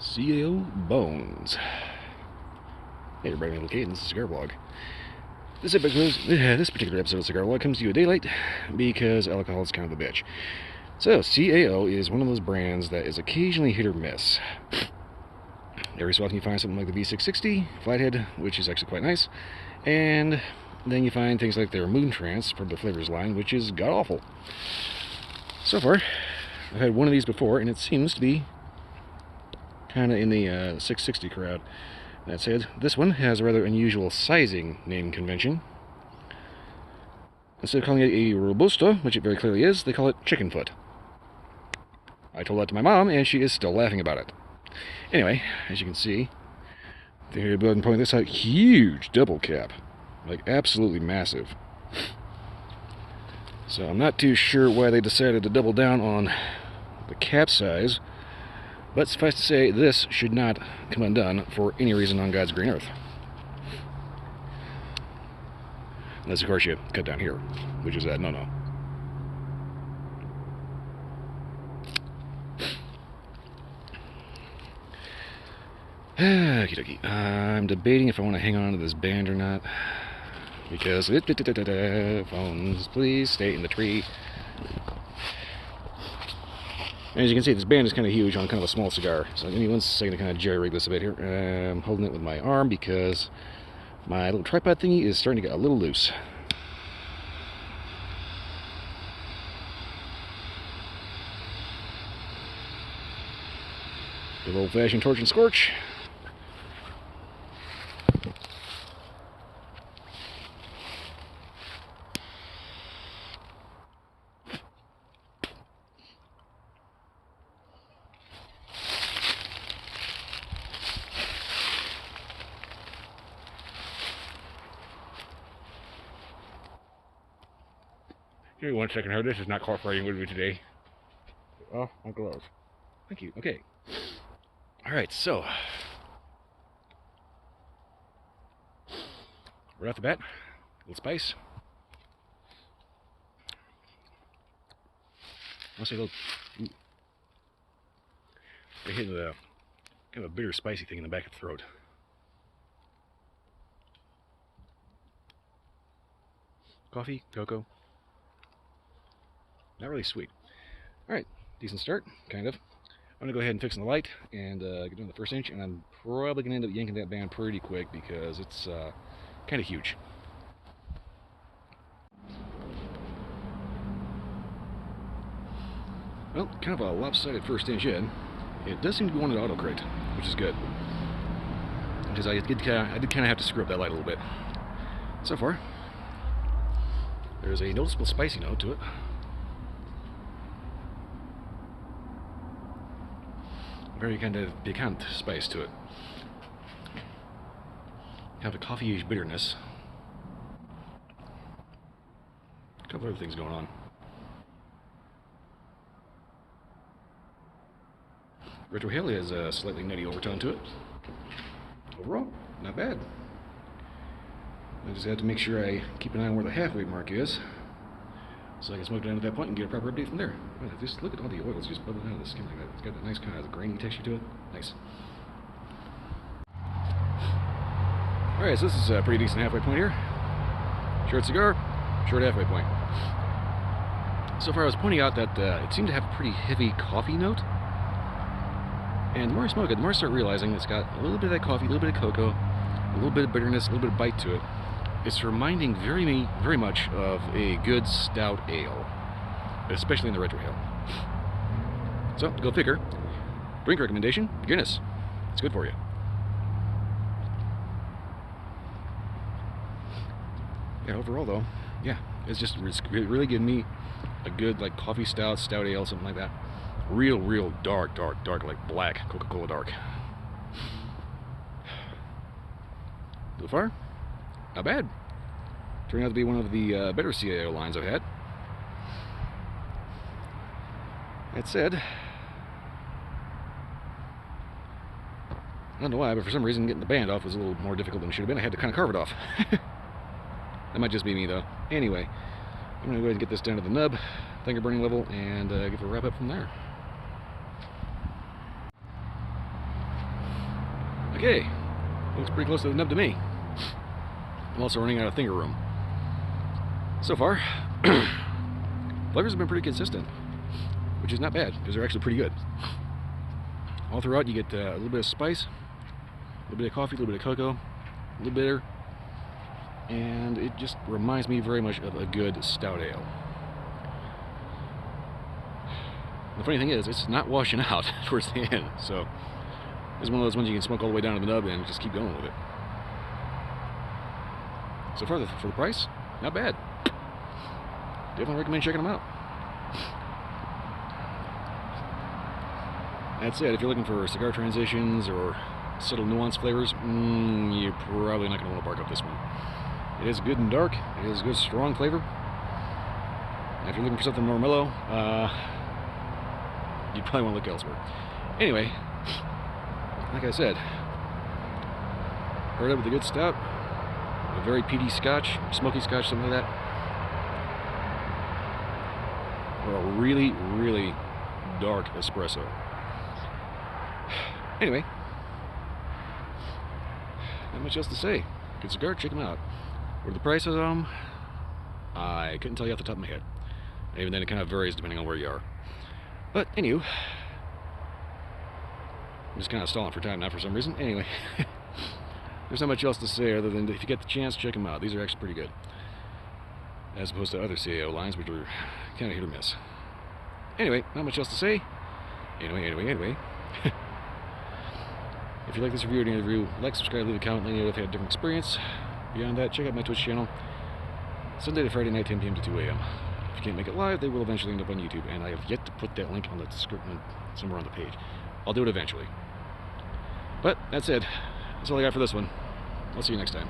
CAO Bones. Hey everybody, I'm Kate, this is Cigar Blog. This particular episode of Cigar Blog comes to you a day late because alcohol is kind of a bitch. So, CAO is one of those brands that is occasionally hit or miss. Every so often you find something like the V660 Flathead, which is actually quite nice, and then you find things like their Moon Trance from the Flavors line, which is god-awful. So far, I've had one of these before, and it seems to be kind of in the 660 crowd. That said, this one has a rather unusual sizing name convention. Instead of calling it a Robusto, which it very clearly is, they call it Chicken Foot. I told that to my mom, and she is still laughing about it. Anyway, as you can see, they're pointing this out, huge double cap. Like, absolutely massive. So I'm not too sure why they decided to double down on the cap size, but suffice to say, this should not come undone for any reason on God's green earth. Unless, of course, you cut down here, which is a no-no. Okie dokie. I'm debating if I want to hang on to this band or not, because phones, please stay in the tree. As you can see, this band is kind of huge on kind of a small cigar, so give me 1 second to kind of jerry-rig this a bit here. I'm holding it with my arm because my little tripod thingy is starting to get a little loose. Good old-fashioned torch and scorch. Give me 1 second here. This is not cooperating with me today. Oh, my gloves. Thank you. Okay. Alright, so. Right off the bat, a little spice. I'll say a little. Ooh. I hit a kind of a bitter, spicy thing in the back of the throat. Coffee, cocoa. Not really sweet. Alright, decent start, kind of. I'm going to go ahead and fix the light and get down the first inch, and I'm probably going to end up yanking that band pretty quick because it's kind of huge. Well, kind of a lopsided first inch in. It does seem to be one at autocrate, which is good. Because I did kind of have to screw up that light a little bit. So far, there's a noticeable spicy note to it. Very kind of piquant spice to it. Kind of a coffee-ish bitterness. A couple other things going on. Retrohale has a slightly nutty overtone to it. Overall, not bad. I just have to make sure I keep an eye on where the halfway mark is, so I can smoke it down at that point and get a proper update from there. Just look at all the oils just bubbling out of the skin like that. It's got that nice kind of grainy texture to it. Nice. Alright, so this is a pretty decent halfway point here. Short cigar, short halfway point. So far I was pointing out that it seemed to have a pretty heavy coffee note. And the more I smoke it, the more I start realizing it's got a little bit of that coffee, a little bit of cocoa, a little bit of bitterness, a little bit of bite to it. It's reminding very much of a good stout ale, especially in the retrohale. So, go figure. Drink recommendation, Guinness. It's good for you. Yeah, overall though, yeah, it's really giving me a good like coffee stout, stout ale, something like that. Real dark, like black Coca-Cola dark. So far, not bad. Turned out to be one of the better CAO lines I've had. That said, I don't know why, but for some reason getting the band off was a little more difficult than it should have been. I had to kind of carve it off. That might just be me though. Anyway, I'm going to go ahead and get this down to the nub, finger burning level, and give it a wrap up from there. Okay, looks pretty close to the nub to me. I'm also running out of finger room. So far, flavors have been pretty consistent, which is not bad, because they're actually pretty good. All throughout, you get a little bit of spice, a little bit of coffee, a little bit of cocoa, a little bitter, and it just reminds me very much of a good stout ale. The funny thing is, it's not washing out towards the end, so it's one of those ones you can smoke all the way down to the nub and just keep going with it. So far, for the price, not bad. Definitely recommend checking them out. That said, if you're looking for cigar transitions or subtle nuanced flavors, you're probably not going to want to bark up this one. It is good and dark. It is good, strong flavor. And if you're looking for something more mellow, you'd probably want to look elsewhere. Anyway, like I said, paired up with a good stout, a very peaty scotch, smoky scotch, something like that, or a really, really dark espresso. Anyway, not much else to say. Good cigar, check them out. What are the prices of them? I couldn't tell you off the top of my head. And even then, it kind of varies depending on where you are. But, anywho, I'm just kind of stalling for time now for some reason. Anyway, there's not much else to say other than if you get the chance, check them out. These are actually pretty good, as opposed to other CAO lines, which are kind of hit or miss. Anyway, not much else to say. Anyway. If you like this review or any review, like, subscribe, leave a comment, let me know if you had a different experience. Beyond that, check out my Twitch channel, Sunday to Friday night, 10 p.m. to 2 a.m. If you can't make it live, they will eventually end up on YouTube, and I have yet to put that link on the description somewhere on the page. I'll do it eventually. But, that said, that's all I got for this one. I'll see you next time.